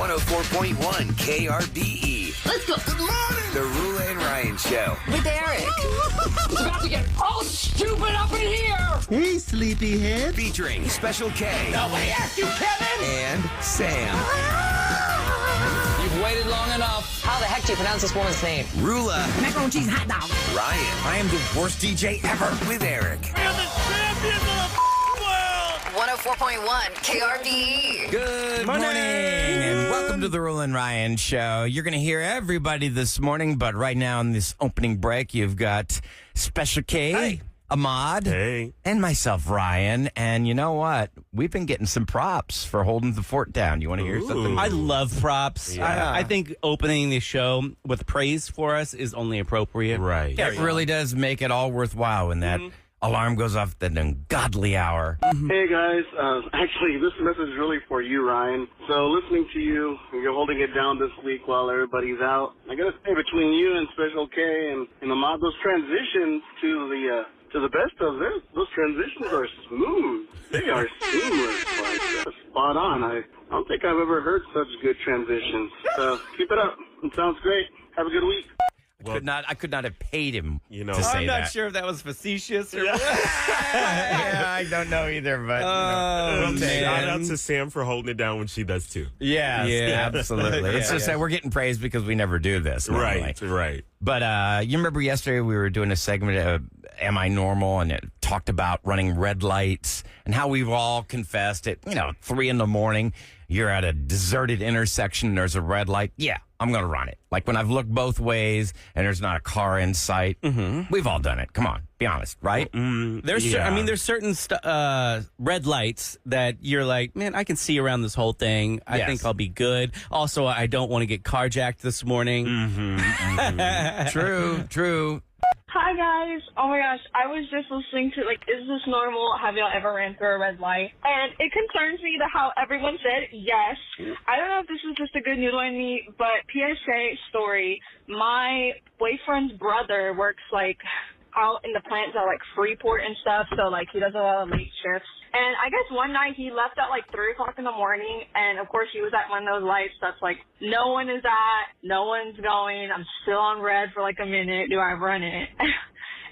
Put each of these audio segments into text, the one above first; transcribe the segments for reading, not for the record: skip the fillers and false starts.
104.1 KRBE. Let's go. Good morning. The Rula and Ryan Show. With Eric. It's about to get all stupid up in here. Hey, sleepyhead. Featuring Special K. Nobody asked you, Kevin. And Sam. You've waited long enough. How the heck do you pronounce this woman's name? Rula. Macaroni cheese hot dog. Ryan. I am the worst DJ ever. With Eric. We're the champions of the world. 104.1 KRBE. Good morning, and welcome to the Rula and Ryan Show. You're going to hear everybody this morning, but right now in this opening break, you've got Special K, Ahmad, and myself, Ryan. And you know what? We've been getting some props for holding the fort down. You want to hear something? I love props. Yeah. I think opening the show with praise for us is only appropriate. Right. It really does make it all worthwhile when that alarm goes off at an ungodly hour. Hey guys, actually this message is really for you, Ryan. So listening to you, you're holding it down this week while everybody's out. I gotta say, between you and Special K and Ahmad, those transitions to the best of this, those transitions are smooth. They are seamless, like spot on. I don't think I've ever heard such good transitions. So keep it up. It sounds great. Have a good week. I could not have paid him to say I'm not that. sure if that was facetious or what. Yeah, I don't know either, but we'll take it. Shout out to Sam for holding it down when she does too. Yes, Yeah. absolutely. It's just that we're getting praised because we never do this normally. Right. But you remember yesterday we were doing a segment of Am I Normal? And it talked about running red lights and how we've all confessed at, 3 a.m. You're at a deserted intersection and there's a red light. Yeah, I'm going to run it. Like when I've looked both ways and there's not a car in sight. We've all done it. Come on, be honest, right? There's certain red lights that you're like, man, I can see around this whole thing. I Yes. think I'll be good. Also, I don't want to get carjacked this morning. True. Hi guys. Oh my gosh, I was just listening to is this normal? Have y'all ever ran through a red light? And it concerns me that how everyone said yes. I don't know if this is just a good noodle on me, but PSA story, my boyfriend's brother works out in the plants at Freeport and stuff, so he does a lot of late shifts. And I guess one night he left at 3 o'clock in the morning, and of course he was at one of those lights that's no one is at, no one's going, I'm still on red for a minute, do I run it?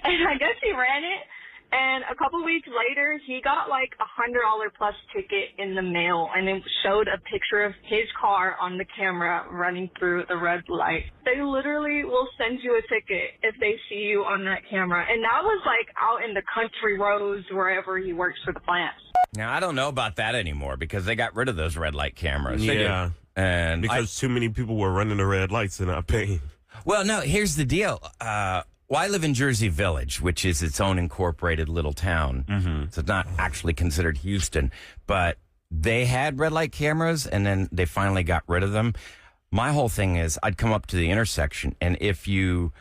And I guess he ran it, and a couple weeks later he got $100 plus ticket in the mail, and it showed a picture of his car on the camera running through the red light. They literally will send you a ticket if they see you on that camera, and that was out in the country roads wherever he works for the plants. Now, I don't know about that anymore because they got rid of those red light cameras. Yeah. And Because too many people were running the red lights and not paying. well, no, here's the deal. I live in Jersey Village, which is its own incorporated little town. So it's not actually considered Houston, but they had red light cameras and then they finally got rid of them. My whole thing is I'd come up to the intersection and if your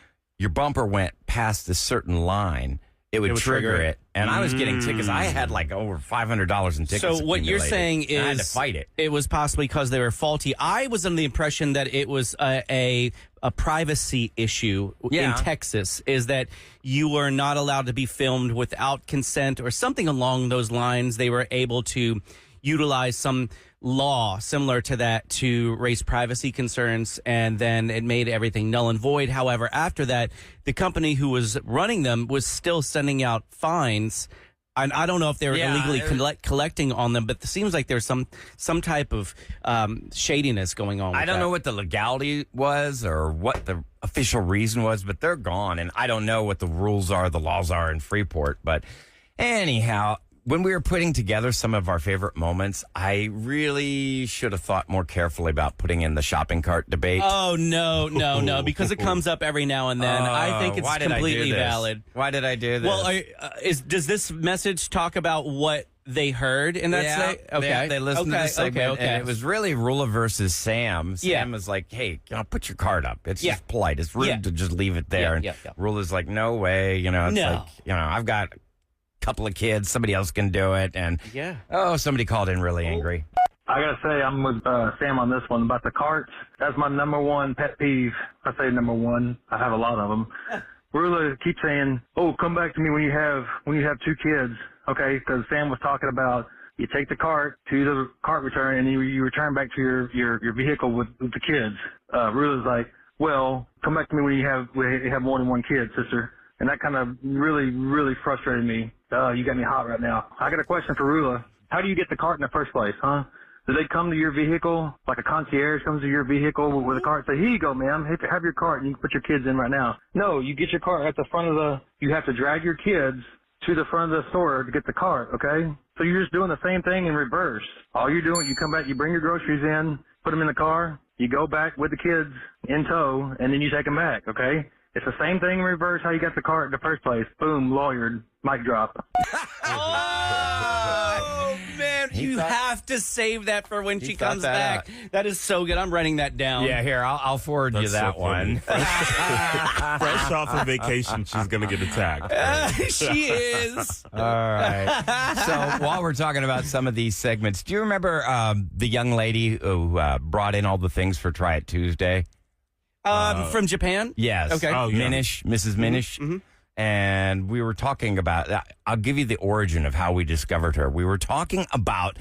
bumper went past a certain line, it would trigger it. And I was getting tickets. I had over $500 in tickets. So what you're accumulated. saying is I had to fight it. It was possibly because they were faulty. I was under the impression that it was a privacy issue in Texas, is that you were not allowed to be filmed without consent or something along those lines. They were able to utilize some law similar to that to raise privacy concerns, and then it made everything null and void. However, after that, the company who was running them was still sending out fines. And I don't know if they were illegally collecting on them, but it seems like there's some type of shadiness going on with I don't know what the legality was or what the official reason was, but they're gone. And I don't know what the rules are, the laws are in Freeport. But anyhow, when we were putting together some of our favorite moments, I really should have thought more carefully about putting in the shopping cart debate. Oh, no, because it comes up every now and then. I think it's why did I do completely this? valid. Why did I do this? Well, does this message talk about what they heard in that state? Okay. They listened to the segment, okay. and it was really Rula versus Sam. Sam was like, hey, put your card up. It's just polite. It's rude to just leave it there. And Rula's like, no way. I've got couple of kids, somebody else can do it, and somebody called in really angry. I gotta say, I'm with Sam on this one about the carts. That's my number one pet peeve. I say number one. I have a lot of them. Rula keeps saying, "Oh, come back to me when you have 2 kids." Okay, because Sam was talking about You take the cart to the cart return, and you return back to your vehicle with the kids. Rula's like, well, come back to me when you have more than one kid, sister. And that kind of really, really frustrated me. You got me hot right now. I got a question for Rula. How do you get the cart in the first place, huh? Do they come to your vehicle, like a concierge comes to your vehicle with a cart and say, here you go, ma'am, have your cart and you can put your kids in right now? No, you get your cart at the front of you have to drag your kids to the front of the store to get the cart, okay? So you're just doing the same thing in reverse. All you're doing, you come back, you bring your groceries in, put them in the car, you go back with the kids in tow, and then you take them back, okay? It's the same thing in reverse how you got the cart in the first place. Boom, lawyered, mic drop. Oh, man, you have to save that for when she comes back. That is so good. I'm writing that down. Yeah, here, I'll forward you that one. Fresh off of vacation, she's going to get attacked. She is. All right. So while we're talking about some of these segments, do you remember the young lady who brought in all the things for Try It Tuesday? From Japan? Yes. Okay. Oh, yeah. Minish, Mrs. Minish. Mm-hmm. And we were talking about, I'll give you the origin of how we discovered her. We were talking about,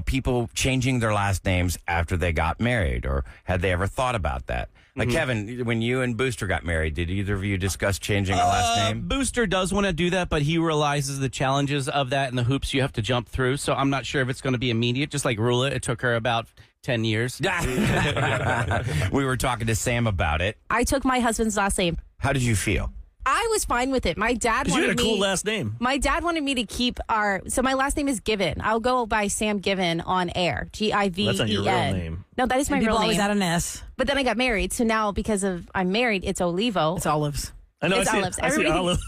people changing their last names after they got married, or had they ever thought about that? Like, Kevin, when you and Booster got married, did either of you discuss changing a last name? Booster does want to do that, but he realizes the challenges of that and the hoops you have to jump through. So I'm not sure if it's going to be immediate. Just like Rula, it took her about 10 years. We were talking to Sam about it. I took my husband's last name. How did you feel? I was fine with it. My dad wanted you had a cool last name. My dad wanted me to keep so my last name is Given. I'll go by Sam Given on air. Given. That's not your real name. No, that is my real name. Always add an S. But then I got married, so now because I'm married, it's Olivo. It's Olives. I know. It's Olives.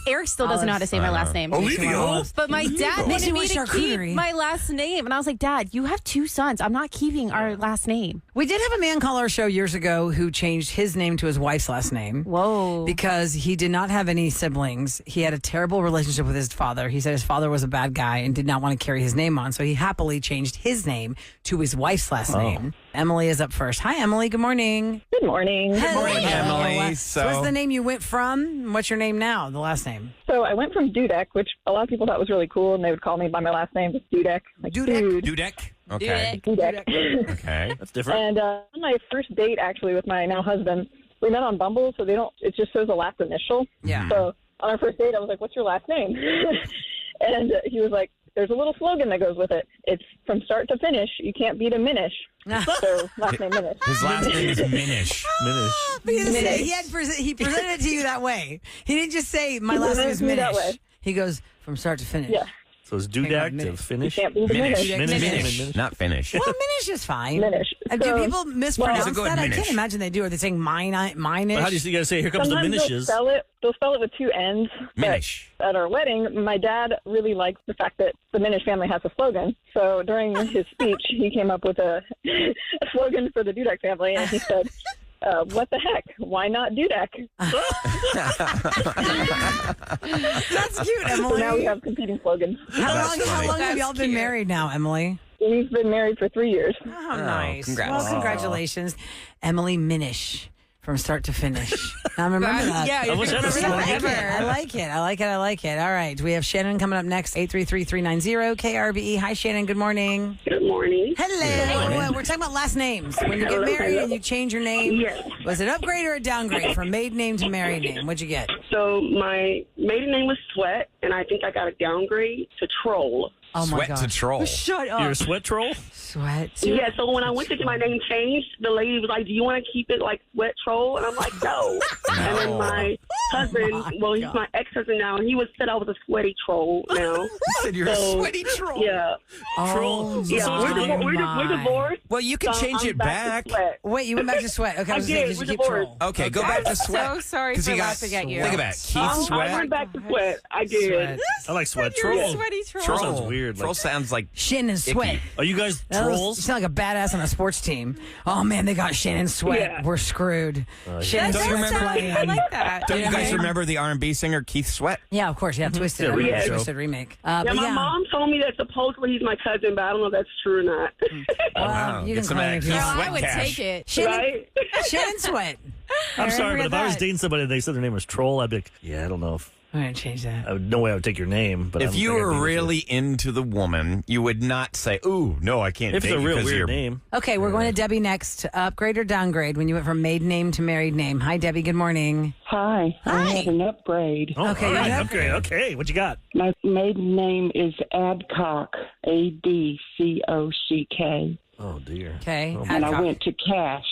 Eric still doesn't know how to say my last name. Olivo. But my dad wanted me to keep my last name. And I was like, Dad, you have 2 sons. I'm not keeping our last name. We did have a man call our show years ago who changed his name to his wife's last name. Whoa. Because he did not have any siblings. He had a terrible relationship with his father. He said his father was a bad guy and did not want to carry his name on. So he happily changed his name to his wife's last name. Emily is up first. Hi, Emily. Good morning. Good morning. Good morning, Emily. So what's the name you went from? What's your name now, the last name? So I went from Dudek, which a lot of people thought was really cool, and they would call me by my last name, just Dudek. Like Dudek? Dudek? Okay. Dudek. Okay. That's different. And on my first date, actually, with my now husband, we met on Bumble, so it just shows the last initial. Yeah. So on our first date, I was like, what's your last name? And he was like, there's a little slogan that goes with it. It's from start to finish, you can't beat a Minish. So last name Minish. His last name is Minish. He presented it to you that way. He didn't just say, my last name is Minish. He goes, from start to finish. Yeah. So it's Dudek to finish? You can't beat a Minish. Not finish. Well, Minish is fine. Minish. Do people mispronounce Well, that? I Minish. can't imagine they do. Are they saying mine-ish? Well, how do you got to say, here comes Sometimes the Minishes? they'll spell it with 2 N's. Minish. At our wedding, my dad really likes the fact that the Minish family has a slogan. So during his speech, he came up with a slogan for the Dudek family, and he said, what the heck? Why not Dudek? That's cute, Emily. So now we have competing slogans. How long have y'all been married now, Emily? We've been married for 3 years. Oh, nice. Congrats. Well, congratulations. Emily Minish. From start to finish. Now remember that. Yeah, I wish I I never like it. I like it. All right. We have Shannon coming up next. 833-390 KRBE. Hi, Shannon. Good morning. Good morning. Hello. We're talking about last names. When you get married and you change your name, Yes. was it upgrade or a downgrade from maiden name to married name? What'd you get? So my maiden name was Sweat, and I think I got a downgrade to Troll. Oh my Sweat gosh. to troll. Shut up. You're a sweat troll? Sweat. Yeah, so when I went to get my name changed, the lady was like, do you want to keep it like Sweat Troll? And I'm like, no. And then my husband, he's my ex-husband now, and he said I was a sweaty troll now. You said you're a sweaty troll. Yeah. Troll. Yeah, we're divorced. Well, you can so change I'm it back. to back. Sweat. Wait, you went back to Sweat. Okay, I was I did. thinking We're you keep divorced. troll. Okay, go back to Sweat. So sorry 'Cause for you got- laughing at you. Think about it. Keith I Sweat. went back to Sweat. I did. Sweat. I like sweat. You're a Troll. sweaty troll. Troll sounds weird. Troll Like, sounds like Shannon Sweat. icky. are you guys You trolls? sound like a badass on a sports team. Oh man, they got Shannon Sweat. Yeah. We're screwed. Don't Shannon you Sweat remember- playing. I like that. Don't you Yeah. guys remember the R&B singer Keith Sweat? Yeah, of course. Yeah, Twisted. Yeah, I remember remake. Twisted remake. Yeah, But my mom told me that supposedly he's my cousin, but I don't know if that's true or not. Wow. you Get can some claim of it that if you Keith want. Sweat I would cash. take it. Shannon, Right? Shannon Sweat. I'm Never sorry, but forget if I was that. dating somebody and they said their name was Troll, I'd be like, yeah, I don't know if I'm going to change that. No way I would take your name. But if you were really into the woman, you would not say, "Ooh, no, I can't." If it's date a you real 'cause weird you're-" name. Okay, we're going to Debbie next. Upgrade or downgrade when you went from maiden name to married name. Hi, Debbie. Good morning. Hi. I have an upgrade. Oh, Okay, all right, yeah. upgrade. Okay, what you got? My maiden name is Adcock, Adcock. Oh, dear. Okay. And I went to Cash.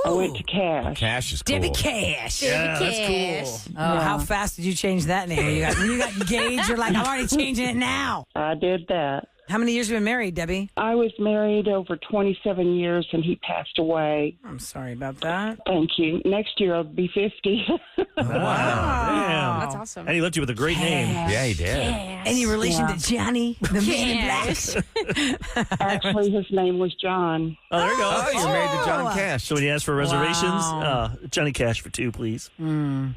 I went to Cash. Cash is cool. Debbie Cash. Yeah, that's cool. Oh, how fast did you change that name? When you got engaged, you're like, I'm already changing it now. I did that. How many years have you been married, Debbie? I was married over 27 years, and he passed away. I'm sorry about that. Thank you. Next year, I'll be 50. Wow. Damn. That's awesome. And he left you with a great name. Yeah, he did. Any relation Yeah. to Johnny, the man in black? Actually, his name was John. Oh, there you go. Oh, you're married to John Cash. So when you ask for reservations, Wow. Johnny Cash for 2, please.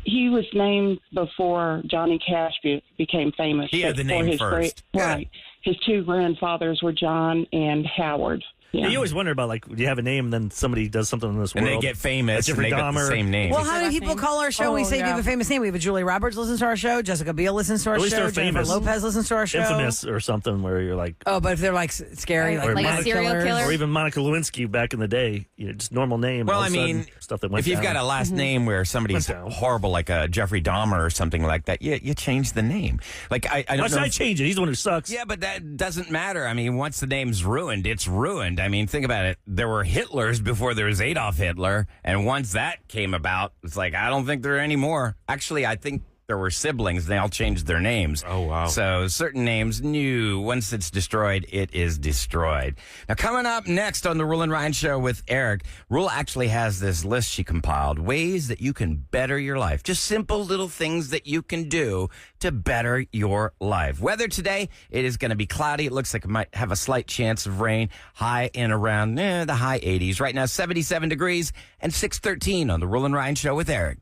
He was named before Johnny Cash became famous. He had the Before name his first. Right. His two grandfathers were John and Howard. Yeah. You always wonder about, like, you have a name and then somebody does something in this And world. they get famous Like and they Jeffrey got the Dahmer. same name. Well, how many people call our show? We say you have a famous name. We have a Julie Roberts listens to our show. Jessica Biel listens to our At least show. they're Jennifer famous. Lopez listens to our show. Infamous or something where you're like... Oh, but if they're like scary, or like a Monica- serial killer? Or even Monica Lewinsky back in the day. Just normal name. Well, all I of a sudden, mean, stuff that went if you've down. got a last name where somebody's Went down. horrible, like a Jeffrey Dahmer or something like that, you change the name. Like I Why don't should know. I change it? He's the one who sucks. Yeah, but that doesn't matter. I mean, once the name's ruined, it's ruined. I mean, think about it. There were Hitlers before there was Adolf Hitler, and once that came about, it's like, I don't think there are any more. Actually, I think there were siblings, and they all changed their names. Oh, wow. So certain names, new. Once it's destroyed, it is destroyed. Now, coming up next on the Rule and Ryan Show with Eric, Rule actually has this list she compiled, ways that you can better your life. Just simple little things that you can do to better your life. Weather today, it is going to be cloudy. It looks like it might have a slight chance of rain. High in around the high 80s. Right now, 77 degrees and 6:13 on the Rule and Ryan Show with Eric.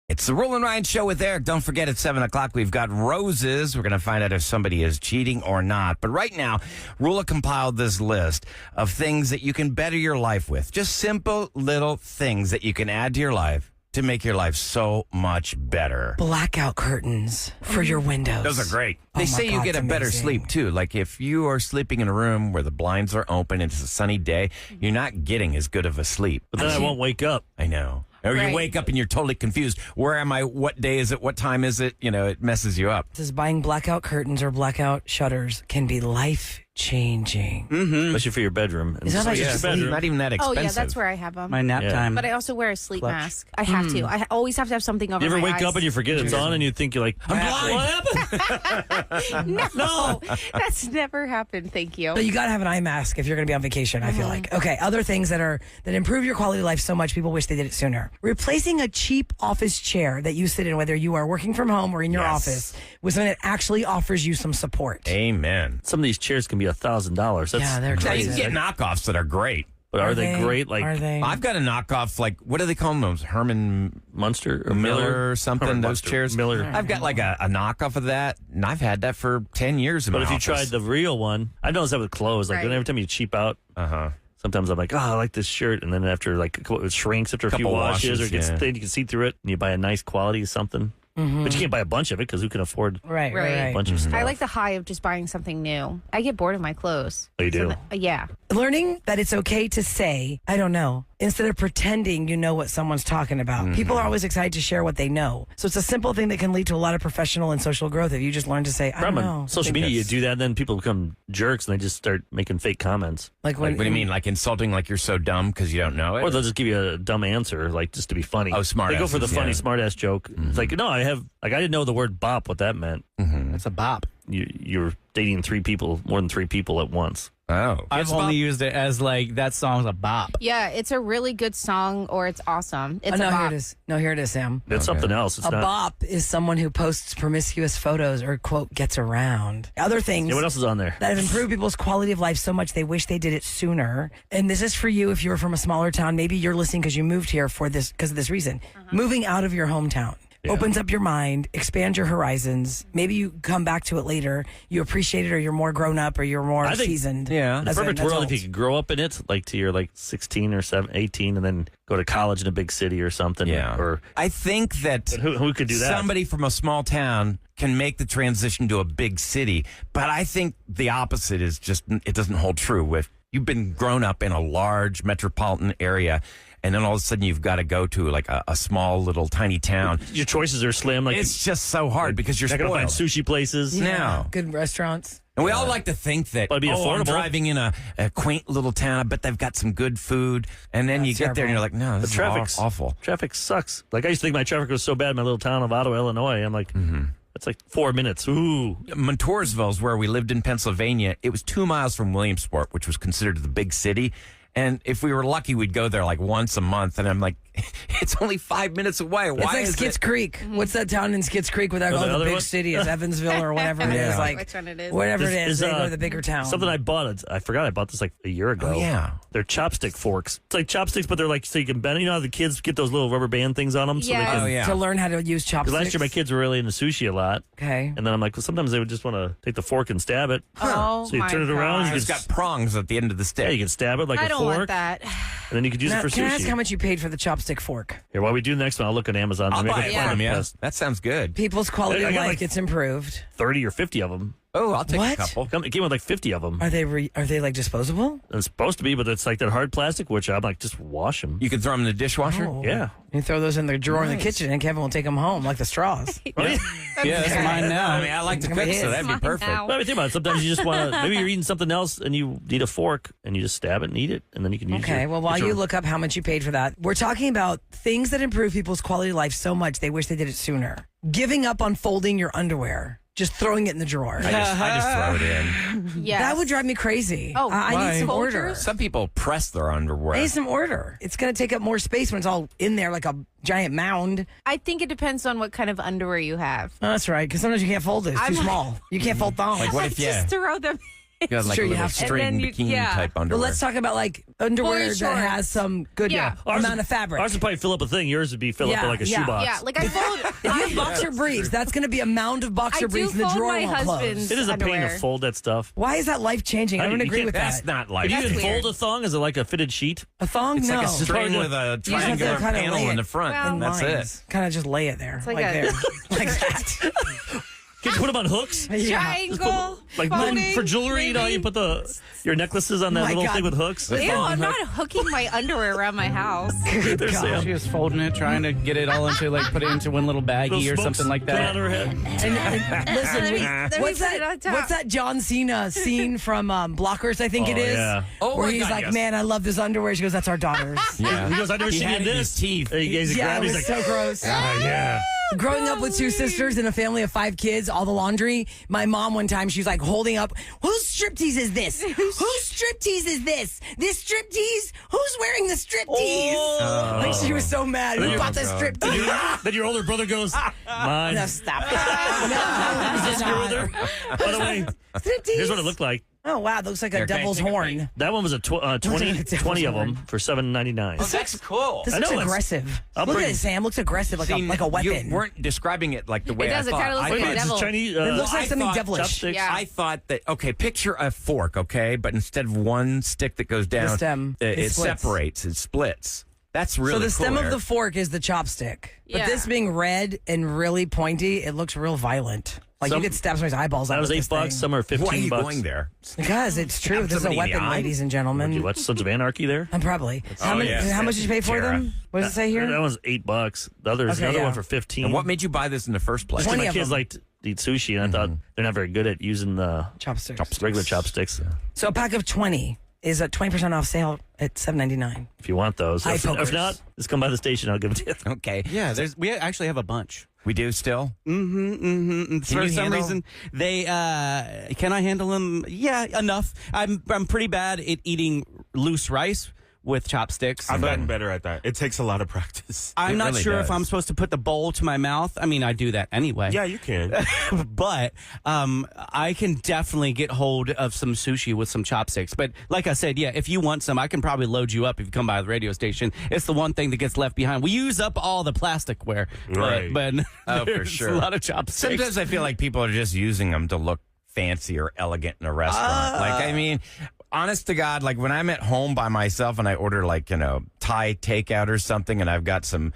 It's the Rule and Ryan Show with Eric. Don't forget, at 7 o'clock, we've got roses. We're going to find out if somebody is cheating or not. But right now, Rula compiled this list of things that you can better your life with. Just simple little things that you can add to your life to make your life so much better. Blackout curtains for your windows. Those are great. Oh They my say you God, get it's a better amazing. sleep, too. Like if you are sleeping in a room where the blinds are open and it's a sunny day, you're not getting as good of a sleep. But then I won't wake up. I know. Or you Right. wake up and you're totally confused. Where am I? What day is it? What time is it? You know, it messes you up. Says buying blackout curtains or blackout shutters can be life changing. Especially for your bedroom. Is that like It's just your bedroom. Not even that Oh, expensive. yeah, that's where I have them. My nap Yeah. time. But I also wear a sleep Clutch. mask. I have to. I always have to have something over You ever my wake eyes. up and you forget it's on and you think you're like, I'm blind. What happened? No, that's never happened. Thank you. But you got to have an eye mask if you're going to be on vacation, I feel like. Okay, other things that improve your quality of life so much people wish they did it sooner. Replacing a cheap office chair that you sit in, whether you are working from home or in your Yes. office, with something that actually offers you some support. Amen. Some of these chairs can be $1,000. That's Yeah, they're Now, you crazy. can get knockoffs that are great. But are they great? Like Are they? I've got a knockoff, like, what do they call them? Those Herman Munster or Miller or something, Herman those Munster. chairs. Miller. I've got like a knockoff of that, and I've had that for 10 years in But my if you office. tried the real one, I noticed that with clothes. Like Right. every time you cheap out, sometimes I'm like, oh, I like this shirt, and then after like it shrinks after a few Couple washes, or washes, it gets yeah. thin, you can see through it, and you buy a nice quality of something. But you can't buy a bunch of it because who can afford Right, Right. a right. bunch of stuff? I like the high of just buying something new. I get bored of my clothes. Oh, you do? Yeah. Learning that it's okay to say, I don't know, instead of pretending you know what someone's talking about. People are always excited to share what they know. So it's a simple thing that can lead to a lot of professional and social growth if you just learn to say, I don't Problem know. on social media, you do that, and then people become jerks and they just start making fake comments. Like Like, what do you mean? Like insulting, like you're so dumb because you don't know it? Or they'll just give you a dumb answer, like just to be funny. Oh, smart They go for the asses, funny yeah. smart ass joke. It's like, no, I didn't know the word bop, what that meant. That's a bop. You're dating more than three people at once. Oh. I've only used it as like that song's a bop. Yeah, it's a really good song or it's awesome. It's no, a here bop. it is. No, here it is, Sam. That's something else. It's A not. bop is someone who posts promiscuous photos or, quote, gets around. Other things Yeah, what else is on there? that have improved people's quality of life so much they wish they did it sooner. And this is for you if you're from a smaller town. Maybe you're listening because you moved here because of this reason. Moving out of your hometown. opens up your mind, expands your horizons. Maybe you come back to it later. You appreciate it, or you're more grown up, or you're more seasoned. Yeah. The perfect world adult. if you could grow up in it, like to your 16 or 18, and then go to college in a big city or something. Yeah. Or I think that who could do that? Somebody from a small town can make the transition to a big city. But I think the opposite is just, it doesn't hold true. With you've been grown up in a large metropolitan area, and then all of a sudden you've got to go to like a small little tiny town. Your choices are slim. Like it's just so hard because you're not going spoiled. to find sushi places. No. Good restaurants. And we all like to think that, But it'd be I'm affordable. driving in a quaint little town. I bet they've got some good food. And then you get there and you're like, no, this The is traffic's awful. Traffic sucks. Like I used to think my traffic was so bad in my little town of Ottawa, Illinois. I'm like, it's like 4 minutes. Ooh. Montoursville is where we lived in Pennsylvania. It was 2 miles from Williamsport, which was considered the big city. And if we were lucky, we'd go there like once a month. And I'm like, it's only 5 minutes away. Why It's like is Schitt's it? Creek. What's that town in Schitt's Creek without Oh, the going to other the big one? city? Is Evansville or whatever it Yeah. is? Like Which one it is? whatever it This is, they go to the bigger town. Something I bought. I forgot I bought this like a year ago. Oh, yeah. They're chopstick forks. It's like chopsticks, but they're like so you can bend. You know how the kids get those little rubber band things on them? So they Yes. can, Oh, yeah. to learn how to use Because chopsticks. last year my kids were really into sushi a lot. Okay. And then I'm like, well, sometimes they would just want to take the fork and stab it. Oh, So you my turn it around. gosh. You It's can, got prongs at the end of the stick. yeah, you can stab it like I a don't fork. want that. And then you could use Now, it for can I ask sushi. how much you paid for the chopstick fork? Here, while we do the next one, I'll look at Amazon. I'll Make buy a it Planet from you. Plus. That sounds good. People's quality I of got life like- gets improved. 30 or 50 of them. Oh, I'll take What? a couple. It came with like 50 of them. Are they like disposable? It's supposed to be, but it's like that hard plastic, which I'm like, just wash them. You can throw them in the dishwasher? Oh. Yeah. You throw those in the drawer in the kitchen, and Kevin will take them home like the straws. Yeah, that's mine now. I mean, I like to cook, so that'd be Mine perfect. now. Well, I mean, think about it. Sometimes you just want to, maybe you're eating something else and you need a fork and you just stab it and eat it, and then you can use Okay, your, well, while get you your- look up how much you paid for that, we're talking about things that improve people's quality of life so much they wish they did it sooner. Giving up on folding your underwear, just throwing it in the drawer. I just throw it in. Yes. That would drive me crazy. Oh, I why? need some Folgers? order. Some people press their underwear. I need some order. It's going to take up more space when it's all in there like a giant mound. I think it depends on what kind of underwear you have. Oh, that's right, because sometimes you can't fold it. It's too I'm- small. You can't fold thongs. Like, what if you Just throw them. you got like Sure, a you little have to. string And then you- bikini yeah. type But underwear? let's talk about like underwear Boy that shorts. has some good Yeah. amount of fabric. Ours would probably fill up a thing. Yours would be fill up like a shoebox. Yeah, like I fold. If you have boxer briefs, that's going to be a mound of I boxer do briefs in the fold drawer my won't close. husband's It is a pain underwear. to fold that stuff. Why is that life changing? I How do don't you- you agree can't- with That's that. not like If you That's can weird. fold a thong, is it like a fitted sheet? A thong? It's no. like a string to- with a You just have to triangular kinda panel lay in it the front. Well, and that's it. Kind of just lay it there. like like a- there. Like that. Can you put them on hooks? Yeah. Just Triangle. put, like folding, for jewelry, you know, maybe. you put your necklaces on that My little God. thing with hooks. Ew, I'm not hooking my underwear around my house. Good There's God. Sam. She was folding it, trying to get it all into, like, put it into one little baggie Little or smokes something like coming out that. of her head. And listen, Let me what's put it on that? top. What's that John Cena scene from Blockers? I think Oh, it is. yeah. Oh, where my he's God, like, yes. "Man, I love this underwear." She goes, "That's our daughter's." Yeah. He goes, I've never He seen had you it in this. his teeth. He's Yeah, grabbed. it He's was like, so gross. yeah. Growing up with two sisters and a family of 5 kids, all the laundry. My mom one time, she's like holding up, "Whose striptease is this? Whose striptease is this? This striptease? Who's wearing the striptease?" Oh. Like she was so mad. Who bought the striptease? Then your older brother goes, mine. No, stop it. No, Is this no, with her? By the way, striptease. here's what it looked like. Oh wow, that looks like a Here, can I devil's take a horn. That one was a 20 of them for $7.99. Oh, that's cool. This I looks know, it's- aggressive. I'll Look bring- at it, Sam. Looks aggressive, like See, a weapon. You weren't describing it like the way It does, I it thought. kinda looks I like a thought- It's devil. Chinese. It looks like I something thought devilish. chopsticks. Yeah. I thought that, okay, picture a fork, okay, but instead of one stick that goes down, stem, it it splits. separates, it splits. That's really So the stem cool, of the Eric. fork is the chopstick. But Yeah. this being red and really pointy, it looks real violent. Like Some- you could stab somebody's eyeballs out That was with $8. this thing. Some are 15 Why are you bucks. going there? Because it's true. Stab This is a somebody in the weapon, eye? ladies and gentlemen. You watch Sons of Anarchy there? Probably. How, Oh, much, yes. how much did you pay for Tara. them? What does it say here? That one's $8. The other is Okay, another yeah. one for 15. And what made you buy this in the first place? Just 'cause 20 my of kids them. like to eat sushi, and I thought they're not very good at using the Chopsticks. regular chopsticks. So a pack of 20 is at 20% off sale at $7.99. If you want those, Eye if pokers. not, just come by the station. I'll give it to you. Okay. Yeah, we actually have a bunch. We do still? Mm-hmm. For you some handle- reason, they can I handle them? Yeah, enough. I'm pretty bad at eating loose rice with chopsticks. I've gotten better at that. It takes a lot of practice. I'm not really sure does. if I'm supposed to put the bowl to my mouth. I mean, I do that anyway. Yeah, you can. But I can definitely get hold of some sushi with some chopsticks. But like I said, yeah, if you want some, I can probably load you up if you come by the radio station. It's the one thing that gets left behind. We use up all the plasticware, Right. but Oh, for there's sure. a lot of chopsticks. Sometimes I feel like people are just using them to look fancy or elegant in a restaurant. Like, I mean, honest to God, like when I'm at home by myself and I order like, Thai takeout or something and I've got some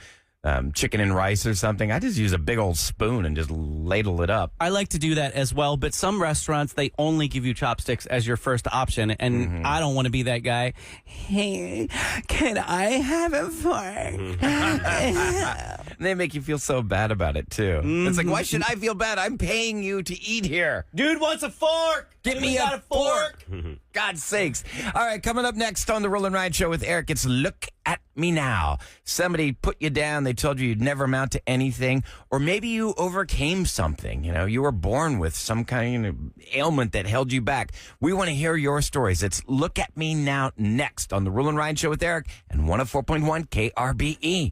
chicken and rice or something, I just use a big old spoon and just ladle it up. I like to do that as well, but some restaurants, they only give you chopsticks as your first option, and I don't want to be that guy. Hey, can I have a fork? And they make you feel so bad about it, too. It's like, why should I feel bad? I'm paying you to eat here. Dude wants a fork. Give me a fork. God's sakes. All right, coming up next on the Roll and Ride Show with Eric, it's Look at Me Now. Somebody put you down. They told you you'd never amount to anything. Or maybe you overcame something. You were born with some kind of ailment that held you back. We want to hear your stories. It's Look at Me Now next on the Roll and Ride Show with Eric and 104.1 KRBE.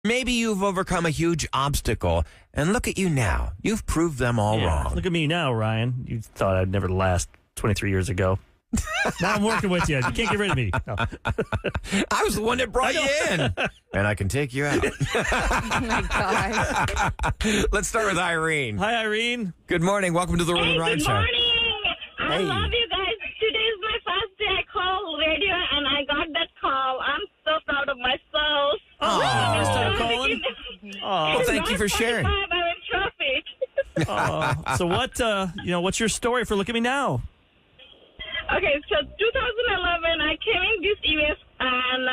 Maybe you've overcome a huge obstacle, and look at you now. You've proved them all wrong. Look at me now, Ryan. You thought I'd never last 23 years ago. Now I'm working with you. You can't get rid of me. No. I was the one that brought you in, and I can take you out. Oh, my gosh. Let's start with Irene. Hi, Irene. Good morning. Welcome to the Roll and Ride Good Show. morning. I Hey. love you guys. Today is my first day I call radio, and I got that call. I'm so proud of myself. First time calling. Well, thank you for sharing. I'm in traffic. So what's your story for Look at Me Now? Okay, so 2011, I came in this US, and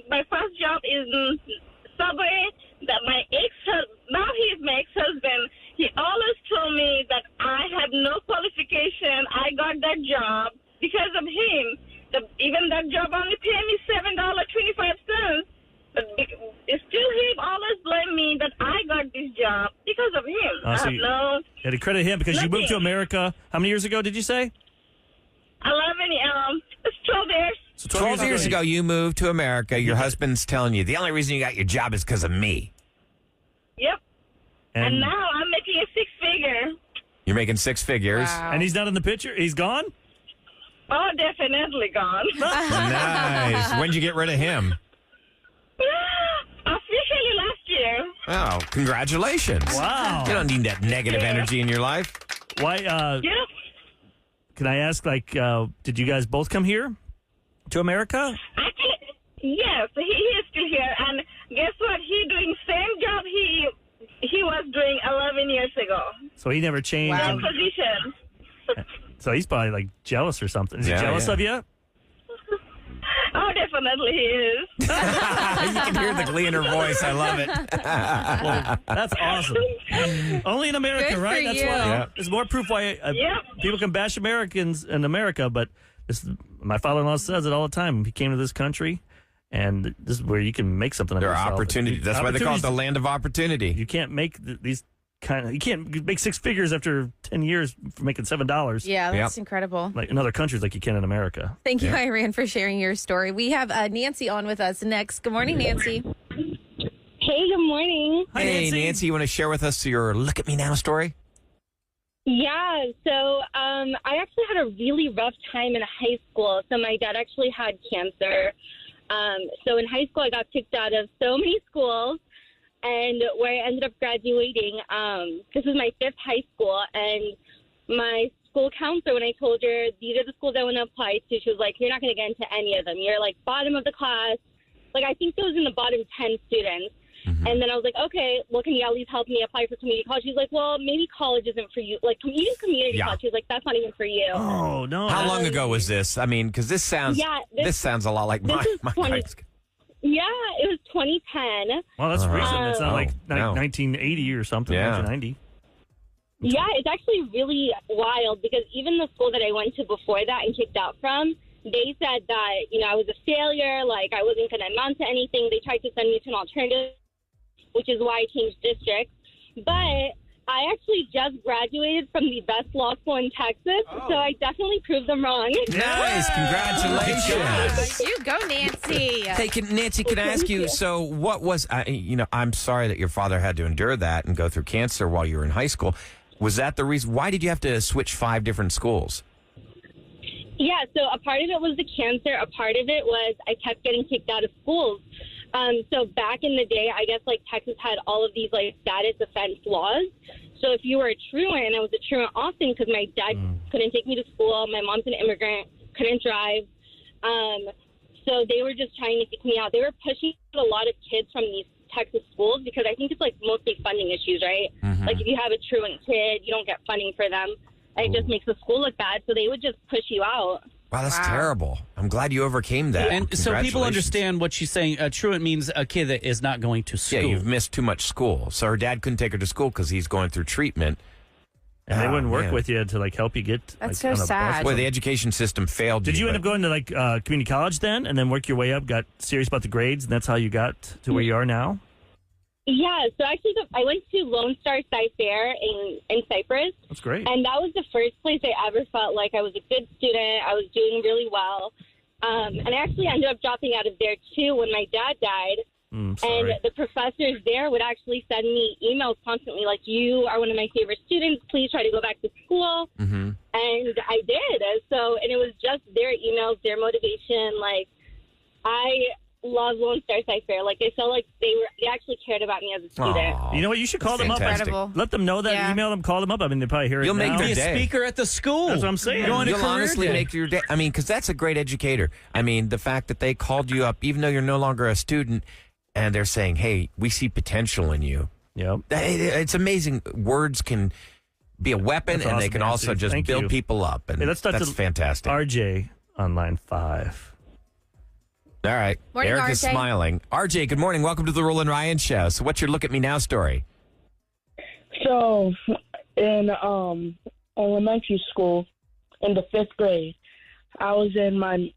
my first job is in Subway. That my now he's my ex-husband. He always told me that I have no qualification. I got that job because of him. Even that job only paid me $7.25. But still, he always blamed me that I got this job because of him. So I have no. You had to credit him because you moved to nothing. America. How many years ago did you say? 11, it's 12 years. So 12 years ago, you moved to America. Your husband's telling you the only reason you got your job is because of me. Yep. And now I'm making a six-figure. You're making six figures. Wow. And he's not in the picture? He's gone? Oh, definitely gone. Nice. When'd you get rid of him? Officially last year. Oh, congratulations. Wow. You don't need that negative energy in your life. Why? Yep. Can I ask, did you guys both come here to America? Actually, yes, he is still here. And guess what? He doing same job he was doing 11 years ago. So he never changed. Same and- position. So he's probably jealous or something. Is he Yeah, jealous yeah. of you? Oh, definitely he is. You can hear the glee in her voice. I love it. Well, that's awesome. Only in America, Good right? for That's you. why. Yeah. There's more proof why people can bash Americans in America, but my father-in-law says it all the time. He came to this country, and this is where you can make something of There are yourself. opportunities. That's why they call it the land of opportunity. You can't make these you can't make six figures after 10 years for making $7. Yeah, that's incredible. Like in other countries, like you can in America. Thank you, Irene, for sharing your story. We have Nancy on with us next. Good morning, Nancy. Hey, good morning. Hi, Hey, Nancy, you want to share with us your Look at Me Now story? Yeah, so I actually had a really rough time in high school. So my dad actually had cancer. So in high school, I got kicked out of so many schools. And where I ended up graduating, this was my fifth high school. And my school counselor, when I told her these are the schools I want to apply to, she was like, you're not going to get into any of them. You're bottom of the class. I think it was in the bottom 10 students. Mm-hmm. And then I was like, okay, well, can you at least help me apply for community college? She's like, well, maybe college isn't for you. Even community college. She's like, that's not even for you. Oh, no. How long ago was this? I mean, because this sounds this sounds a lot like my 20, Yeah, it was 2010. Well, that's recent. It's not 1980 no. or something, Yeah. 1990. Yeah, it's actually really wild because even the school that I went to before that and kicked out from, they said that, I was a failure, like I wasn't going to amount to anything. They tried to send me to an alternative, which is why I changed districts. But I actually just graduated from the best law school in Texas, so I definitely proved them wrong. Nice. Congratulations. You go, Nancy. Hey, Nancy, can I ask you, so what was, I'm sorry that your father had to endure that and go through cancer while you were in high school. Was that the reason? Why did you have to switch 5 different schools? Yeah, so a part of it was the cancer. A part of it was I kept getting kicked out of schools. So back in the day, I guess, Texas had all of these, status offense laws. So if you were a truant, I was a truant often because my dad couldn't take me to school. My mom's an immigrant, couldn't drive. So they were just trying to kick me out. They were pushing a lot of kids from these Texas schools because I think it's, mostly funding issues, right? Mm-hmm. If you have a truant kid, you don't get funding for them. It just makes the school look bad. So they would just push you out. Wow, that's terrible. I'm glad you overcame that. And so people understand what she's saying. Truant means a kid that is not going to school. Yeah, you've missed too much school. So her dad couldn't take her to school because he's going through treatment. And they wouldn't work with you to help you get. That's so sad. Well, the education system failed. Did you end up going to community college then, and then work your way up? Got serious about the grades, and that's how you got to where you are now. Yeah, so actually I went to Lone Star Sci-Fair in Cyprus. That's great. And that was the first place I ever felt like I was a good student. I was doing really well. And I actually ended up dropping out of there, too, when my dad died. And the professors there would actually send me emails constantly like, you are one of my favorite students. Please try to go back to school. Mm-hmm. And I did. And it was just their emails, their motivation. I love Lone Star Sci-Fair. I felt like they actually cared about me as a student. Aww. You know what? You should call them fantastic. up. Let them know that. Email them. Call them up. I mean, they probably hear You'll it make now. their Be a day. speaker at the school. That's what I'm saying. You'll honestly make your day. I mean, because that's a great educator. I mean, the fact that they called you up, even though you're no longer a student, and they're saying, hey, we see potential in you. Yep. It's amazing. Words can be a weapon, That's and awesome, they can Nancy. also just Thank build you. people up. And Hey, let's talk that's to fantastic. RJ on line 5. All right. Morning, Eric is RJ. smiling. RJ, good morning. Welcome to the Roland Ryan Show. So what's your Look at Me Now story? So, in elementary school, in the 5th grade, I was in my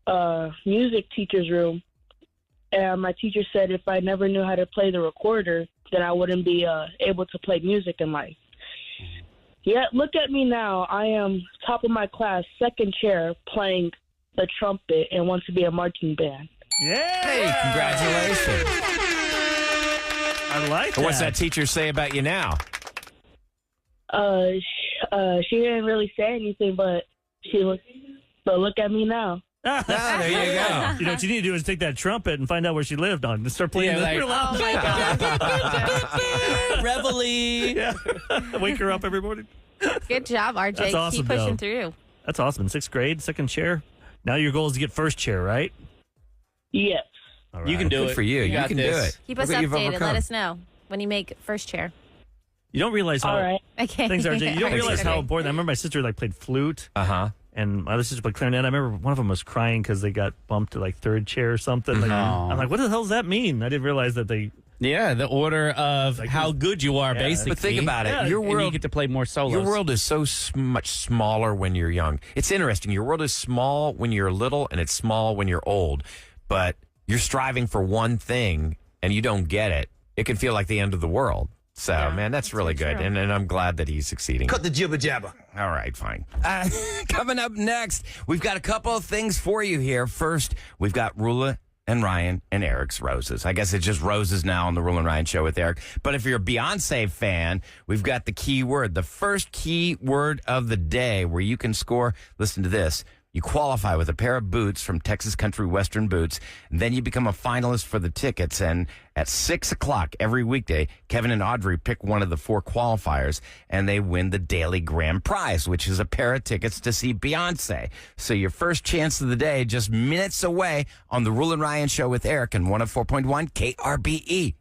music teacher's room, and my teacher said if I never knew how to play the recorder, then I wouldn't be able to play music in life. Yet, look at me now. I am top of my class, 2nd chair, playing the trumpet and want to be a marching band. Yeah. Hey, congratulations. I like that. What's that teacher say about you now? She didn't really say anything, but look at me now. There you go. You know what you need to do is take that trumpet and find out where she lived on and start playing real loud. Oh my God. Reveille. Yeah. Wake her up every morning. Good job, RJ. That's awesome, Keep pushing though. through. That's awesome. In 6th grade, 2nd chair. Now your goal is to get 1st chair, right? Yes. All right. You can do Good it. for you. You got can this. do it. Keep us Look what you've updated. overcome. Let us know when you make 1st chair. You don't realize how. All right. Okay. Thanks, RJ. You don't realize how Okay. important. I remember my sister played flute. Uh-huh. And my other sister played clarinet. I remember one of them was crying because they got bumped to 3rd chair or something. I'm like, what the hell does that mean? I didn't realize that they. Yeah, the order of how good you are, basically. But think about it. Yeah, Your And world you get to play more solos. Your world is so much smaller when you're young. It's interesting. Your world is small when you're little, and it's small when you're old. But you're striving for one thing, and you don't get it. It can feel like the end of the world. So, man, that's really good. And I'm glad that he's succeeding. Cut the jibber jabber. All right, fine. Coming up next, we've got a couple of things for you here. First, we've got Rula and Ryan and Eric's Roses. I guess it's just Roses now on the Rula and Ryan Show with Eric. But if you're a Beyonce fan, we've got the key word, the first key word of the day where you can score. Listen to this. You qualify with a pair of boots from Texas Country Western Boots. And then you become a finalist for the tickets. And at 6 o'clock every weekday, Kevin and Audrey pick one of the 4 qualifiers, and they win the daily grand prize, which is a pair of tickets to see Beyonce. So your first chance of the day, just minutes away on the Rule and Ryan Show with Eric and 104.1 KRBE.